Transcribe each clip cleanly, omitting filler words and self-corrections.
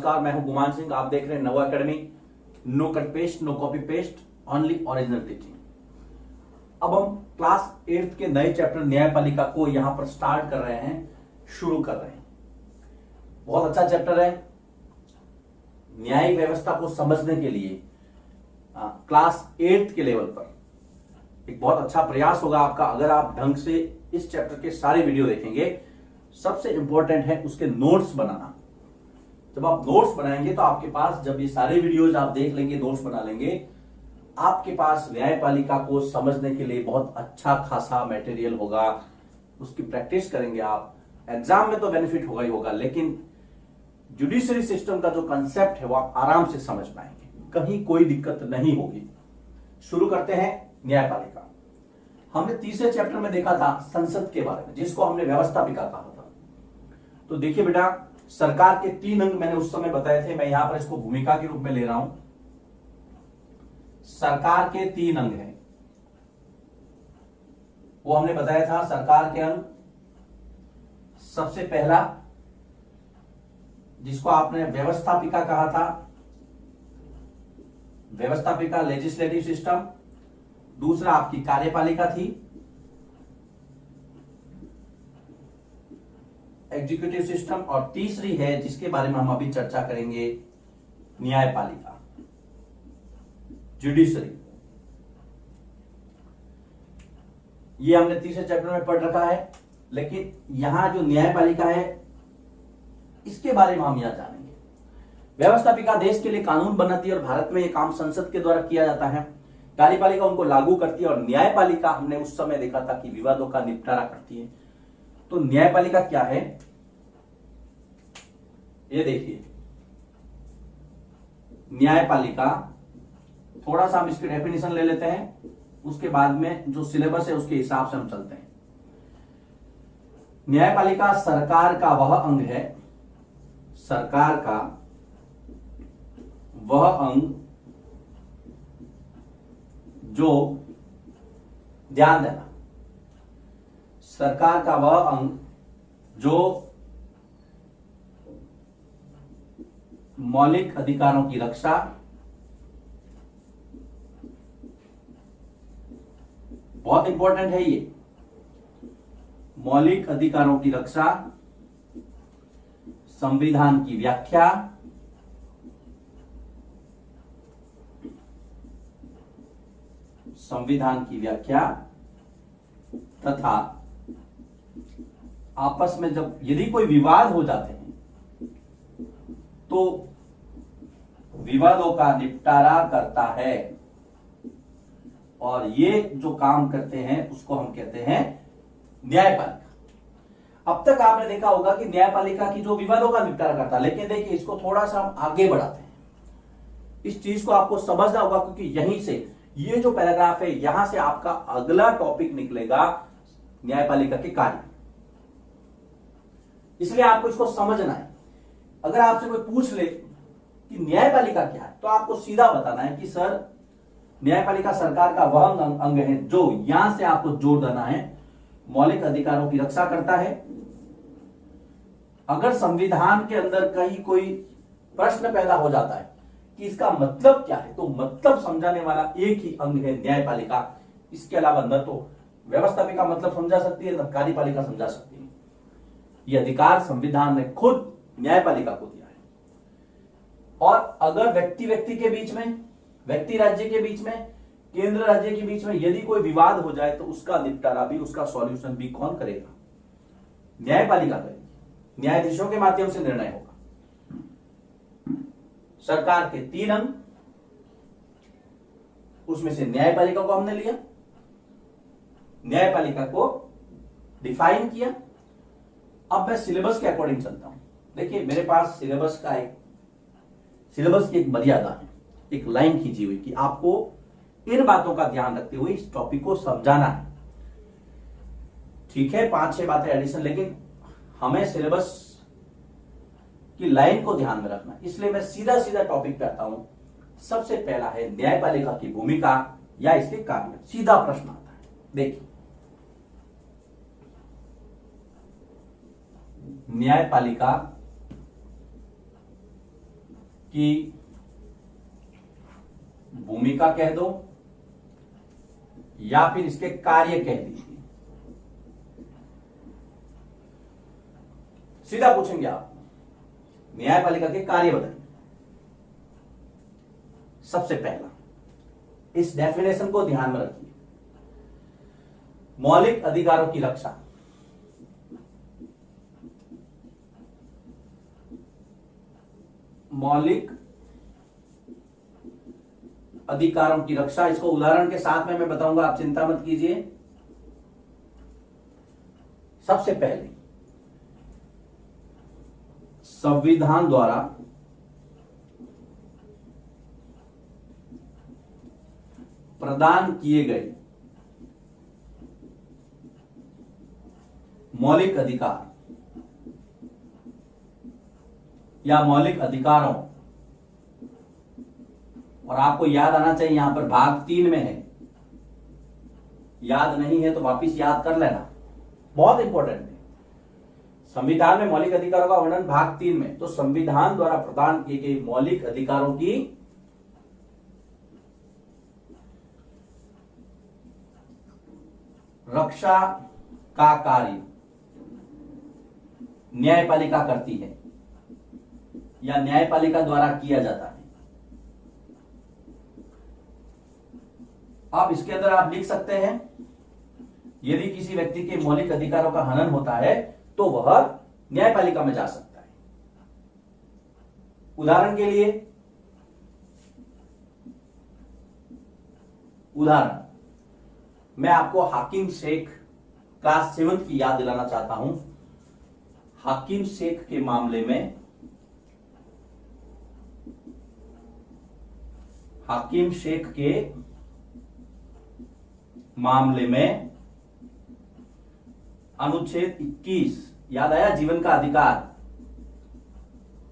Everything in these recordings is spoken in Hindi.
नमस्कार, मैं हूं गुमान सिंह। आप देख रहे हैं Nava academy. No cut paste, no copy paste, only original teaching. अब हम क्लास 8th के नए चैप्टर न्यायपालिका को यहां पर स्टार्ट कर रहे हैं, शुरू कर रहे हैं। बहुत अच्छा चैप्टर है। न्यायिक व्यवस्था को समझने के लिए क्लास 8th के लेवल पर एक बहुत अच्छा प्रयास होगा आपका, अगर आप ढंग से इस चैप्टर के सारे वीडियो देखेंगे। सबसे इंपॉर्टेंट है उसके नोट्स बनाना। जब आप नोट्स बनाएंगे तो आपके पास, जब ये सारे वीडियोज आप देख लेंगे, नोट्स बना लेंगे, आपके पास न्यायपालिका को समझने के लिए बहुत अच्छा खासा मटेरियल होगा। उसकी प्रैक्टिस करेंगे आप। एग्जाम में तो बेनिफिट होगा ही होगा, लेकिन जुडिशरी सिस्टम का जो कंसेप्ट है वो आप आराम से समझ पाएंगे, कहीं कोई दिक्कत नहीं होगी। शुरू करते हैं न्यायपालिका। हमने तीसरे चैप्टर में देखा था संसद के बारे में, जिसको हमने व्यवस्थापिका कहा था। तो देखिए बेटा, सरकार के 3 अंग मैंने उस समय बताए थे। मैं यहां पर इसको भूमिका के रूप में ले रहा हूं। सरकार के 3 अंग हैं, वो हमने बताया था। सरकार के अंग, सबसे पहला जिसको आपने व्यवस्थापिका कहा था, व्यवस्थापिका लेजिस्लेटिव सिस्टम। दूसरा आपकी कार्यपालिका थी, एग्जीक्यूटिव सिस्टम। और तीसरी है जिसके बारे में हम अभी चर्चा करेंगे, न्यायपालिका, जुडिशरी। ये हमने तीसरे चैप्टर में पढ़ रखा है, लेकिन यहां जो न्यायपालिका है इसके बारे में हम यहां जानेंगे। व्यवस्थापिका देश के लिए कानून बनाती है और भारत में यह काम संसद के द्वारा किया जाता है। कार्यपालिका उनको लागू करती है और न्यायपालिका हमने उस समय देखा था कि विवादों का निपटारा करती है। तो न्यायपालिका क्या है ये देखिए। न्यायपालिका, थोड़ा सा हम इसकी डेफिनेशन ले लेते हैं, उसके बाद में जो सिलेबस है उसके हिसाब से हम चलते हैं। न्यायपालिका सरकार का वह अंग है, सरकार का वह अंग जो, ध्यान देना, सरकार का वह अंग जो मौलिक अधिकारों की रक्षा, बहुत इंपॉर्टेंट है ये, मौलिक अधिकारों की रक्षा, संविधान की व्याख्या, संविधान की व्याख्या तथा आपस में जब यदि कोई विवाद हो जाते हैं तो विवादों का निपटारा करता है। और ये जो काम करते हैं उसको हम कहते हैं न्यायपालिका। अब तक आपने देखा होगा कि न्यायपालिका की जो विवादों का निपटारा करता है, लेकिन देखिए इसको थोड़ा सा हम आगे बढ़ाते हैं। इस चीज को आपको समझना होगा, क्योंकि यहीं से ये जो पैराग्राफ है, यहां से आपका अगला टॉपिक निकलेगा न्यायपालिका के कार्य। इसलिए आपको इसको समझना है। अगर आपसे कोई पूछ ले कि न्यायपालिका क्या है, तो आपको सीधा बताना है कि सर, न्यायपालिका सरकार का वह अंग है जो, यहां से आपको जोड़ देना है, मौलिक अधिकारों की रक्षा करता है। अगर संविधान के अंदर कहीं कोई प्रश्न पैदा हो जाता है कि इसका मतलब क्या है, तो मतलब समझाने वाला एक ही अंग है न्यायपालिका। इसके अलावा न तो व्यवस्थापिका मतलब समझा सकती है, न कार्यपालिका समझा सकती है। यह अधिकार संविधान ने खुद न्यायपालिका को दिया है। और अगर व्यक्ति व्यक्ति के बीच में, व्यक्ति राज्य के बीच में, केंद्र राज्य के बीच में यदि कोई विवाद हो जाए तो उसका निपटारा भी, उसका सॉल्यूशन भी कौन करेगा? न्यायपालिका करेगी। न्यायाधीशों के माध्यम से निर्णय होगा। सरकार के 3 अंग, उसमें से न्यायपालिका को हमने लिया, न्यायपालिका को डिफाइन किया। अब मैं सिलेबस के अकॉर्डिंग चलता हूं। देखिए मेरे पास सिलेबस की एक मर्यादा है, एक लाइन खींची हुई कि आपको इन बातों का ध्यान रखते हुए इस टॉपिक को समझाना है। ठीक है, 5-6 बातें एडिशन, लेकिन हमें सिलेबस की लाइन को ध्यान में रखना। इसलिए मैं सीधा सीधा टॉपिक पे आता हूं। सबसे पहला है न्यायपालिका की भूमिका या इसके कार्य। सीधा प्रश्न आता है, देखिए न्यायपालिका की भूमिका कह दो या फिर इसके कार्य कह दीजिए। सीधा पूछेंगे आप, न्यायपालिका के कार्य बताइए। सबसे पहला, इस डेफिनेशन को ध्यान में रखिए, मौलिक अधिकारों की रक्षा। मौलिक अधिकारों की रक्षा, इसको उदाहरण के साथ में मैं बताऊंगा, आप चिंता मत कीजिए। सबसे पहले, संविधान द्वारा प्रदान किए गए मौलिक अधिकार या मौलिक अधिकारों, और आपको याद आना चाहिए यहां पर भाग 3 में है, याद नहीं है तो वापिस याद कर लेना, बहुत इंपॉर्टेंट है। संविधान में मौलिक अधिकारों का वर्णन भाग 3 में, तो संविधान द्वारा प्रदान किए गए मौलिक अधिकारों की रक्षा का कार्य न्यायपालिका करती है या न्यायपालिका द्वारा किया जाता है। आप इसके अंदर आप लिख सकते हैं, यदि किसी व्यक्ति के मौलिक अधिकारों का हनन होता है तो वह न्यायपालिका में जा सकता है। उदाहरण के लिए, मैं आपको हाकिम शेख क्लास 7 की याद दिलाना चाहता हूं। हाकिम शेख के मामले में, हाकिम शेख के मामले में अनुच्छेद 21, याद आया, जीवन का अधिकार,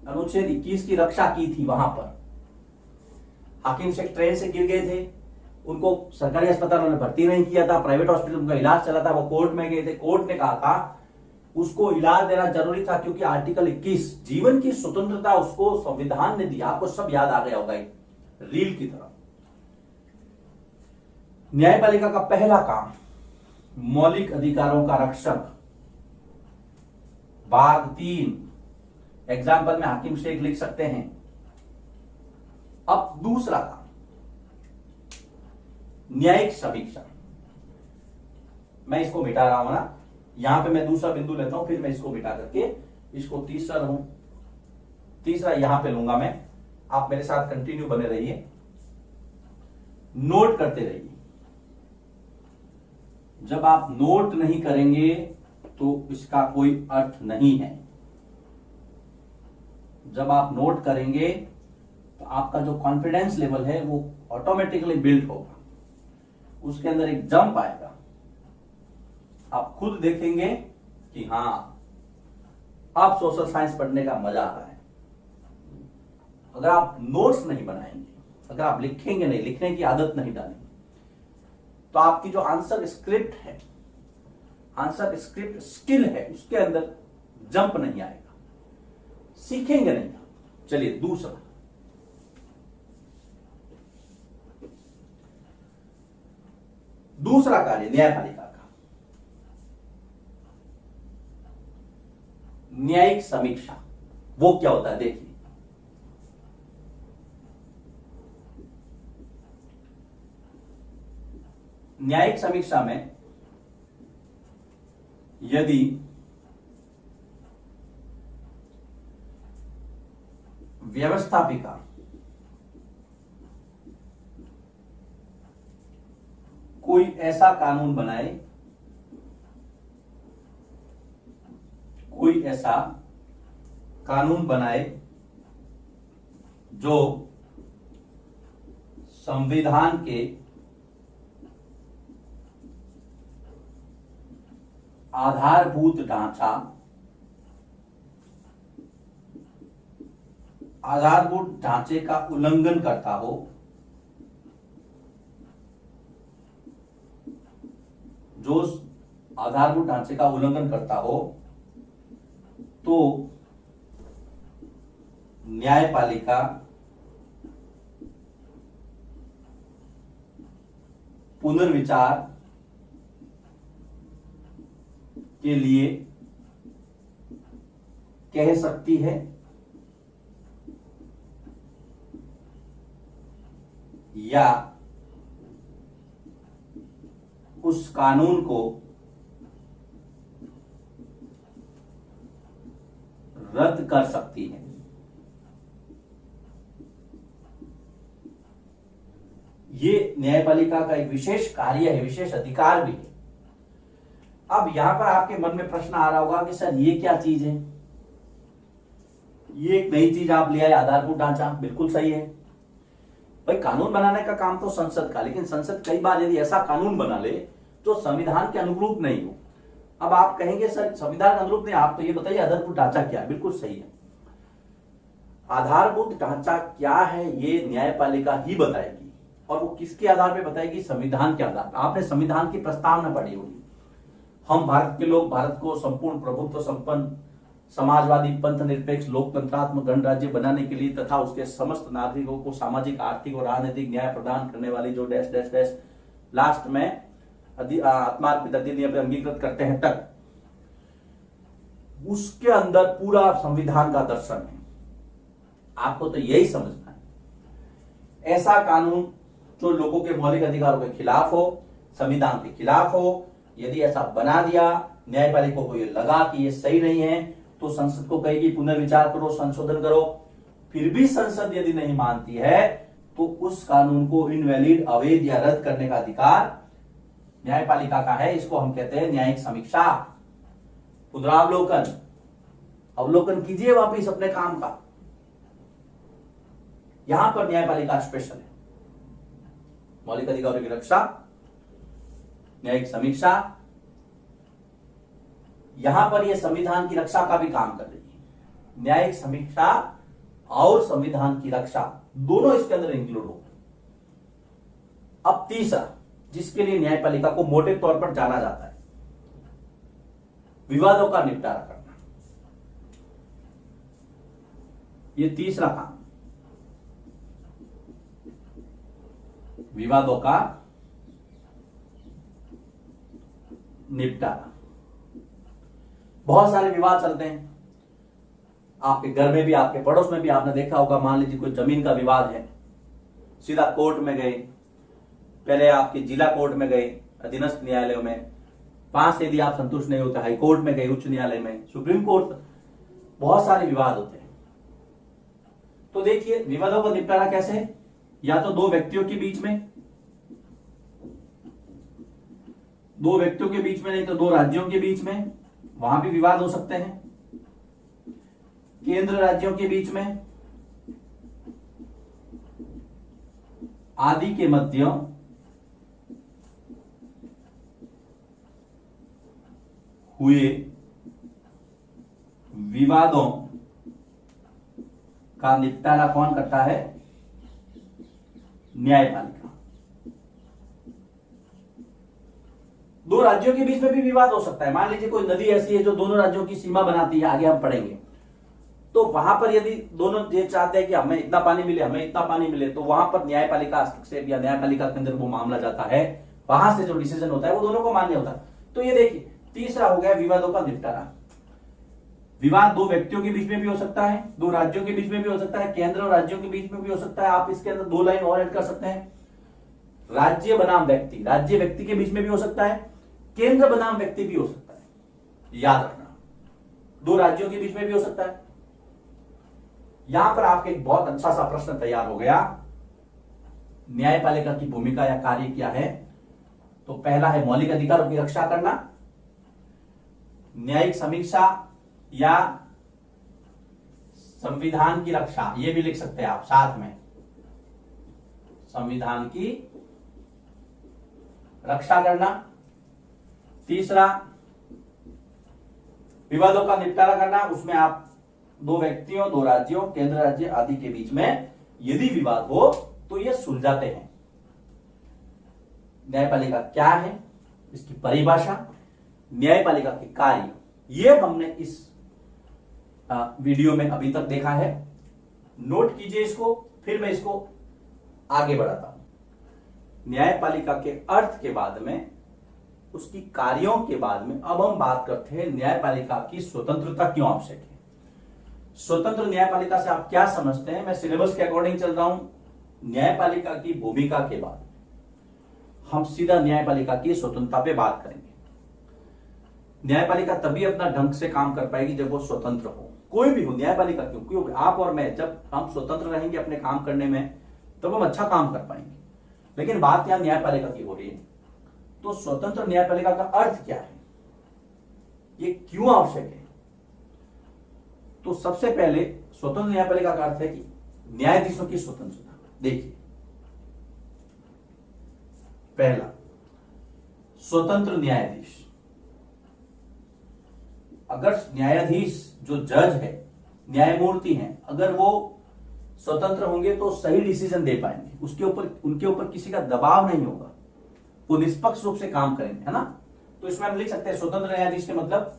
अनुच्छेद 21 की रक्षा की थी। वहां पर हाकिम शेख ट्रेन से गिर गए थे, उनको सरकारी अस्पताल में भर्ती नहीं किया था, प्राइवेट हॉस्पिटल में उनका इलाज चला था, वो कोर्ट में गए थे। कोर्ट ने कहा था उसको इलाज देना जरूरी था क्योंकि आर्टिकल 21 जीवन की स्वतंत्रता उसको संविधान ने दी। आपको सब याद आ गया होगा रील की तरह। न्यायपालिका का पहला काम, मौलिक अधिकारों का रक्षक, भाग 3, एग्जाम्पल में हाकिम शेख लिख सकते हैं। अब दूसरा काम, न्यायिक समीक्षा। मैं इसको मिटा रहा हूं ना, यहां पे मैं दूसरा बिंदु लेता हूं, फिर मैं इसको मिटा करके इसको तीसरा लूं, तीसरा यहां पे लूंगा मैं। आप मेरे साथ कंटिन्यू बने रहिए, नोट करते रहिए। जब आप नोट नहीं करेंगे तो इसका कोई अर्थ नहीं है। जब आप नोट करेंगे तो आपका जो कॉन्फिडेंस लेवल है वो ऑटोमेटिकली बिल्ड होगा, उसके अंदर एक जंप आएगा। आप खुद देखेंगे कि हां, अब सोशल साइंस पढ़ने का मजा आ रहा है। अगर आप नोट्स नहीं बनाएंगे, अगर आप लिखेंगे नहीं, लिखने की आदत नहीं डालेंगे, तो आपकी जो आंसर स्क्रिप्ट है, आंसर स्क्रिप्ट स्किल है, उसके अंदर जंप नहीं आएगा, सीखेंगे नहीं। चलिए दूसरा, दूसरा कार्य न्यायपालिका का, न्यायिक समीक्षा। वो क्या होता है देखिए, न्यायिक समीक्षा में यदि व्यवस्थापिका कोई ऐसा कानून बनाए, कोई ऐसा कानून बनाए जो संविधान के आधारभूत ढांचा, आधारभूत ढांचे का उल्लंघन करता हो, जो आधारभूत ढांचे का उल्लंघन करता हो, तो न्यायपालिका पुनर्विचार के लिए कह सकती है या उस कानून को रद्द कर सकती है। ये न्यायपालिका का एक विशेष कार्य है, विशेष अधिकार भी है। अब यहां पर आपके मन में प्रश्न आ रहा होगा कि सर ये क्या चीज है? ये एक नई चीज आप ले आए, आधारभूत ढांचा, बिल्कुल सही है भाई। कानून बनाने का काम तो संसद का, लेकिन संसद कई बार यदि ऐसा कानून बना ले जो संविधान के अनुरूप नहीं हो। अब आप कहेंगे सर संविधान के अनुरूप नहीं, आप तो ये बताइए आधारभूत ढांचा क्या है? बिल्कुल सही है, आधारभूत ढांचा क्या है ये न्यायपालिका ही बताएगी, और वो किसके आधार पर बताएगी? संविधान के आधार पर। आपने संविधान की प्रस्तावना पढ़ी होगी। हम भारत के लोग भारत को संपूर्ण प्रभुत्व संपन्न समाजवादी पंथ निरपेक्ष लोकतंत्रात्मक गणराज्य बनाने के लिए तथा उसके समस्त नागरिकों को सामाजिक आर्थिक और राजनीतिक न्याय प्रदान करने वाली जो डैश डैश डैश लास्ट में आत्मार्पित अधिनियम अंगीकृत करते हैं तक, उसके अंदर पूरा संविधान का दर्शन है। आपको तो यही समझना है। ऐसा कानून जो लोगों के मौलिक अधिकारों के खिलाफ हो, संविधान के खिलाफ हो, यदि ऐसा बना दिया, न्यायपालिका को ये लगा कि ये सही नहीं है, तो संसद को कहेगी पुनर्विचार करो, संशोधन करो। फिर भी संसद यदि नहीं मानती है तो उस कानून को इनवैलिड, अवैध या रद्द करने का अधिकार न्यायपालिका का है। इसको हम कहते हैं न्यायिक समीक्षा, पुनरावलोकन। अवलोकन कीजिए वापिस अपने काम का। यहां पर न्यायपालिका स्पेशल है। मौलिक अधिकारों की रक्षा, न्यायिक समीक्षा, यहां पर यह संविधान की रक्षा का भी काम कर रही है। न्यायिक समीक्षा और संविधान की रक्षा दोनों इसके अंदर इंक्लूड हो। अब तीसरा, जिसके लिए न्यायपालिका को मोटे तौर पर जाना जाता है, विवादों का निपटारा करना। यह तीसरा काम, विवादों का निपटारा। बहुत सारे विवाद चलते हैं आपके घर में भी, आपके पड़ोस में भी। आपने देखा होगा, मान लीजिए कोई जमीन का विवाद है, सीधा कोर्ट में गए, पहले आपके जिला कोर्ट में गए, अधीनस्थ न्यायालयों में, वहां से यदि आप संतुष्ट नहीं होते हाई कोर्ट में गए, उच्च न्यायालय में, सुप्रीम कोर्ट, बहुत सारे विवाद होते हैं। तो देखिए विवादों का निपटारा कैसे है? या तो दो व्यक्तियों के बीच में, दो व्यक्तियों के बीच में, नहीं तो दो राज्यों के बीच में, वहां भी विवाद हो सकते हैं। केंद्र राज्यों के बीच में, आदि के मध्य हुए विवादों का निपटारा कौन करता है? न्यायपालिका। दो राज्यों के बीच में भी विवाद हो सकता है। मान लीजिए कोई नदी ऐसी है जो दोनों राज्यों की सीमा बनाती है, आगे हम पढ़ेंगे, तो वहां पर यदि दोनों ये चाहते हैं कि हमें इतना पानी मिले, हमें इतना पानी मिले, तो वहां पर न्यायपालिका हस्तक्षेप या न्यायपालिका के अंदर वो मामला जाता है, वहां से जो डिसीजन होता है वो दोनों को मान्य होता है। तो ये देखिए तीसरा हो गया विवादों का निपटारा। विवाद दो व्यक्तियों के बीच में भी हो सकता है, दो राज्यों के बीच में भी हो सकता है, केंद्र और राज्यों के बीच में भी हो सकता है। आप इसके अंदर दो लाइन और ऐड कर सकते हैं, राज्य बनाम व्यक्ति, राज्य व्यक्ति के बीच में भी हो सकता है, केंद्र बनाम व्यक्ति भी हो सकता है। याद रखना, दो राज्यों के बीच में भी हो सकता है। यहां पर आपके एक बहुत अच्छा सा प्रश्न तैयार हो गया, न्यायपालिका की भूमिका या कार्य क्या है? तो पहला है मौलिक अधिकारों की रक्षा करना, न्यायिक समीक्षा या संविधान की रक्षा, ये भी लिख सकते हैं आप साथ में, संविधान की रक्षा करना। तीसरा विवादों का निपटारा करना, उसमें आप दो व्यक्तियों, दो राज्यों, केंद्र राज्य आदि के बीच में यदि विवाद हो तो ये सुलझाते हैं। न्यायपालिका क्या है, इसकी परिभाषा, न्यायपालिका के कार्य, ये हमने इस वीडियो में अभी तक देखा है। नोट कीजिए इसको, फिर मैं इसको आगे बढ़ाता हूं। न्यायपालिका के अर्थ के बाद में, उसकी कार्यों के बाद में अब हम बात करते हैं न्यायपालिका की स्वतंत्रता क्यों आवश्यक है। स्वतंत्र न्यायपालिका से आप क्या समझते हैं? मैं सिलेबस के अकॉर्डिंग चल रहा हूं। न्यायपालिका की भूमिका के बाद हम सीधा न्यायपालिका की स्वतंत्रता पे बात करेंगे। न्यायपालिका तभी अपना ढंग से काम कर पाएगी जब वो स्वतंत्र हो। कोई भी हो, न्यायपालिका क्यों, क्योंकि आप और मैं जब हम स्वतंत्र रहेंगे अपने काम करने में तब हम अच्छा काम कर पाएंगे। लेकिन बात यहां न्यायपालिका की हो रही है, तो स्वतंत्र न्यायपालिका का अर्थ क्या है, ये क्यों आवश्यक है? तो सबसे पहले स्वतंत्र न्यायपालिका का अर्थ है कि न्यायाधीशों की स्वतंत्रता। देखिए, पहला, स्वतंत्र न्यायाधीश। अगर न्यायाधीश जो जज है, न्यायमूर्ति हैं, अगर वो स्वतंत्र होंगे तो सही डिसीजन दे पाएंगे, उनके ऊपर किसी का दबाव नहीं होगा, वो निष्पक्ष रूप से काम करेंगे, है ना। तो इसमें हम लिख सकते हैं स्वतंत्र न्यायाधीश के मतलब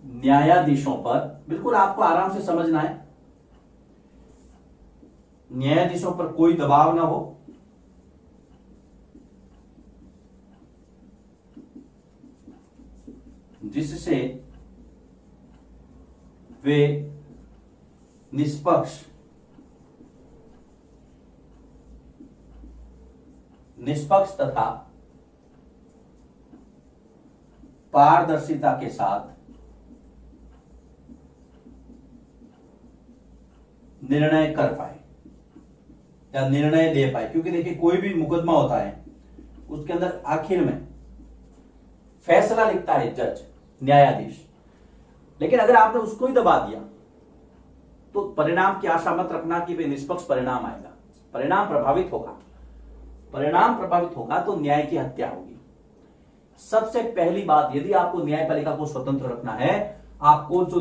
न्यायाधीशों पर, बिल्कुल आपको आराम से समझना है, न्यायाधीशों पर कोई दबाव ना हो, जिससे वे निष्पक्ष तथा पारदर्शिता के साथ निर्णय कर पाए या निर्णय दे पाए। क्योंकि देखिए, कोई भी मुकदमा होता है उसके अंदर आखिर में फैसला लिखता है जज, न्यायाधीश। लेकिन अगर आपने उसको ही दबा दिया तो परिणाम की आशा मत रखना कि वे निष्पक्ष परिणाम आएगा। परिणाम प्रभावित होगा तो न्याय की हत्या होगी। सबसे पहली बात, यदि आपको न्यायपालिका को स्वतंत्र रखना है, आपको जो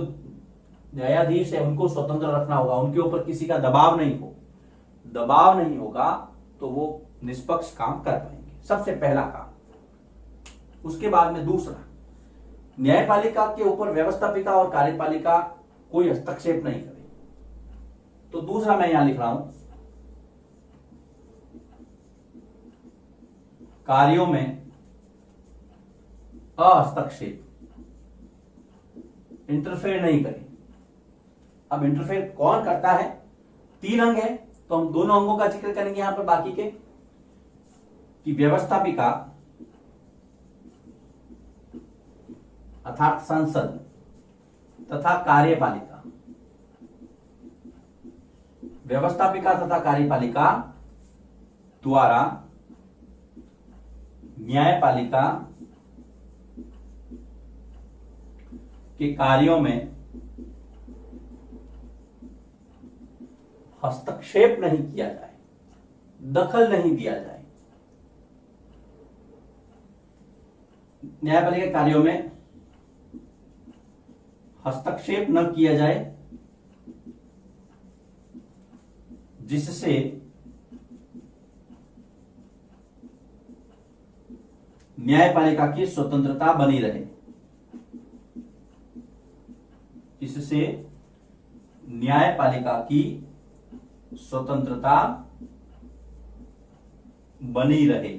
न्यायाधीश है उनको स्वतंत्र रखना होगा, उनके ऊपर किसी का दबाव नहीं होगा तो वो निष्पक्ष काम कर पाएंगे। सबसे पहला काम। उसके बाद में दूसरा, न्यायपालिका के ऊपर व्यवस्थापिका और कार्यपालिका कोई हस्तक्षेप नहीं करे। तो दूसरा मैं यहां लिख रहा हूं, कार्यों में अहस्तक्षेप, इंटरफेयर नहीं करे। अब इंटरफेयर कौन करता है? 3 अंग है, तो हम दोनों अंगों का जिक्र करेंगे यहां पर बाकी के, कि व्यवस्थापिका अर्थात संसद तथा कार्यपालिका। व्यवस्थापिका तथा कार्यपालिका द्वारा न्यायपालिका के कार्यों में हस्तक्षेप नहीं किया जाए, दखल नहीं दिया जाए। न्यायपालिका के कार्यों में हस्तक्षेप न किया जाए, जिससे न्यायपालिका की स्वतंत्रता बनी रहे, जिससे न्यायपालिका की स्वतंत्रता बनी रहे।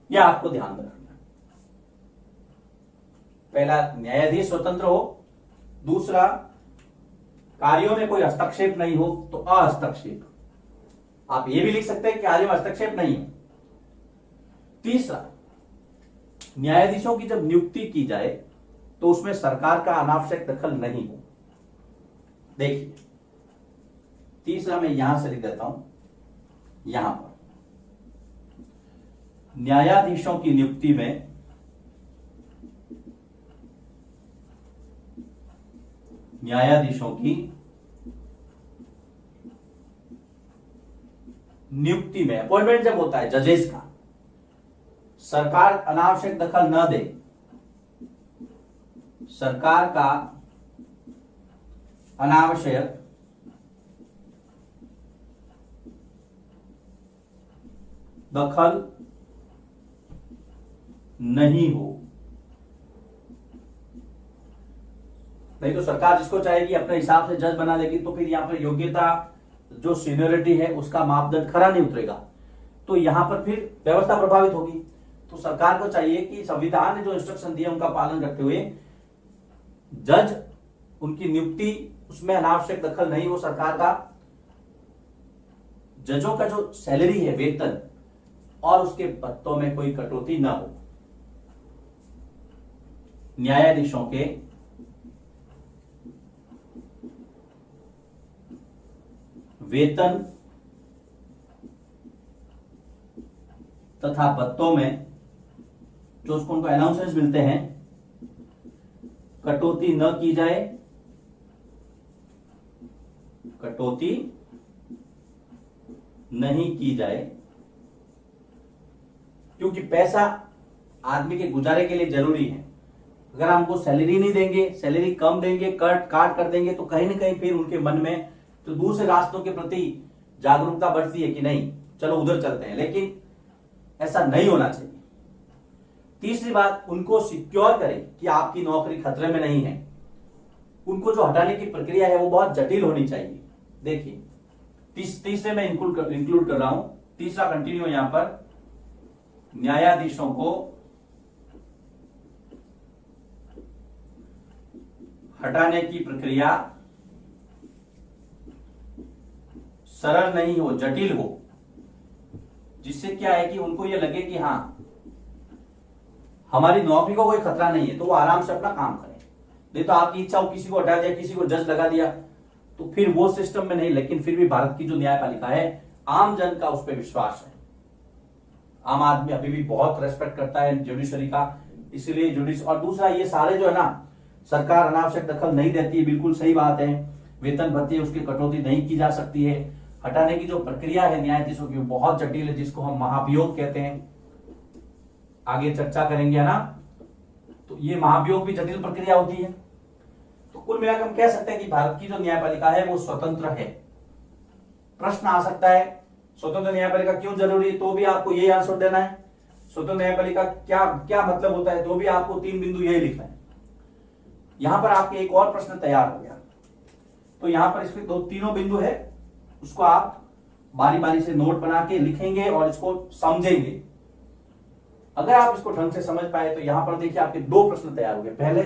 यह आपको ध्यान में रखना। पहला, न्यायाधीश स्वतंत्र हो। दूसरा, कार्यों में कोई हस्तक्षेप नहीं हो, तो अहस्तक्षेप। आप यह भी लिख सकते हैं कि कार्यों में हस्तक्षेप नहीं है। तीसरा, न्यायाधीशों की जब नियुक्ति की जाए तो उसमें सरकार का अनावश्यक दखल नहीं हो। देखिए, तीसरा मैं यहां से लिख देता हूं, यहां पर न्यायाधीशों की नियुक्ति में अपॉइंटमेंट जब होता है जजेस का, सरकार अनावश्यक दखल न दे, सरकार का अनावश्यक दखल नहीं हो। नहीं तो सरकार जिसको चाहेगी अपने हिसाब से जज बना देगी, तो फिर यहां पर योग्यता जो सीनियरिटी है उसका मापदंड खरा नहीं उतरेगा तो यहां पर फिर व्यवस्था प्रभावित होगी। तो सरकार को चाहिए कि संविधान ने जो इंस्ट्रक्शन दिए उनका पालन करते हुए जज उनकी नियुक्ति उसमें अनावश्यक दखल नहीं हो सरकार का, जजों का जो सैलरी है वेतन और उसके भत्तों में कोई कटौती ना हो, न्यायाधीशों के वेतन तथा भत्तों में जो उसको उनको अनाउंसेस मिलते हैं कटौती न की जाए, कटौती नहीं की जाए, क्योंकि पैसा आदमी के गुजारे के लिए जरूरी है। अगर हमको सैलरी नहीं देंगे, सैलरी कम देंगे, काट कर देंगे तो कहीं ना कहीं फिर उनके मन में तो दूसरे रास्तों के प्रति जागरूकता बढ़ती है कि नहीं चलो उधर चलते हैं, लेकिन ऐसा नहीं होना चाहिए। तीसरी बात, उनको सिक्योर करें कि आपकी नौकरी खतरे में नहीं है। उनको जो हटाने की प्रक्रिया है वो बहुत जटिल होनी चाहिए। देखिए तीसरे में इंक्लूड कर रहा हूं, तीसरा कंटिन्यू यहां पर, न्यायाधीशों को हटाने की प्रक्रिया सरल नहीं हो, जटिल हो, जिससे क्या है कि उनको ये लगे कि हाँ हमारी नौकरी को कोई खतरा नहीं है, तो वो आराम से अपना काम करें। नहीं तो आपकी इच्छा हो किसी को हटा दिया, किसी को जज लगा दिया, तो फिर वो सिस्टम में नहीं। लेकिन फिर भी भारत की जो न्यायपालिका है, आम जन का उस पर विश्वास है। आम आदमी अभी भी बहुत रेस्पेक्ट करता है जुडिशरी का, इसलिए और दूसरा ये सारे जो है ना, सरकार अनावश्यक दखल नहीं देती है, बिल्कुल सही बात है। वेतन भत्ते उसकी कटौती नहीं की जा सकती है। हटाने की जो प्रक्रिया है न्यायाधीशों की बहुत जटिल है, जिसको हम महाभियोग कहते हैं, आगे चर्चा करेंगे, है ना। तो ये महाभियोग भी जटिल प्रक्रिया होती है। तो कुल मिलाकर हम कह सकते हैं कि भारत की जो न्यायपालिका है वो स्वतंत्र है। प्रश्न आ सकता है स्वतंत्र न्यायपालिका क्यों जरूरी है, तो भी आपको यही आंसर देना है। स्वतंत्र न्यायपालिका क्या क्या मतलब होता है, तो भी आपको 3 बिंदु यही लिखना है। यहां पर आपके एक और प्रश्न तैयार हो गया, तो यहां पर इसके तीनों बिंदु है, उसको आप बारी बारी से नोट बना के लिखेंगे और इसको समझेंगे। अगर आप इसको ढंग से समझ पाए तो यहां पर देखिए आपके 2 प्रश्न तैयार हो गए। पहले,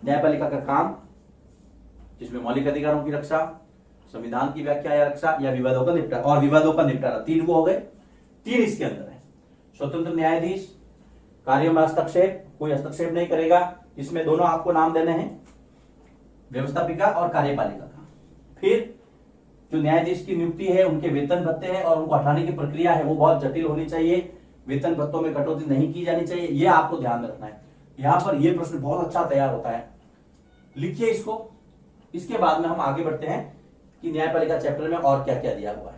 न्यायपालिका का काम, जिसमें मौलिक अधिकारों की रक्षा, संविधान की व्याख्या या रक्षा, या विवादों का निपटारा, और विवादों का निपटारा, 3 वो हो गए। 3 इसके अंदर है। स्वतंत्र न्यायाधीश, कार्यों में हस्तक्षेप, कोई हस्तक्षेप नहीं करेगा, इसमें दोनों आपको नाम देने हैं, व्यवस्थापिका और कार्यपालिका का। फिर जो न्यायाधीश की नियुक्ति है, उनके वेतन भत्ते हैं और उनको हटाने की प्रक्रिया है वो बहुत जटिल होनी चाहिए, वेतन भत्तों में कटौती नहीं की जानी चाहिए, ये आपको ध्यान रखना है। यहां पर ये प्रश्न बहुत अच्छा तैयार होता है, लिखिए इसको। इसके बाद में हम आगे बढ़ते हैं कि न्यायपालिका चैप्टर में और क्या क्या दिया हुआ है।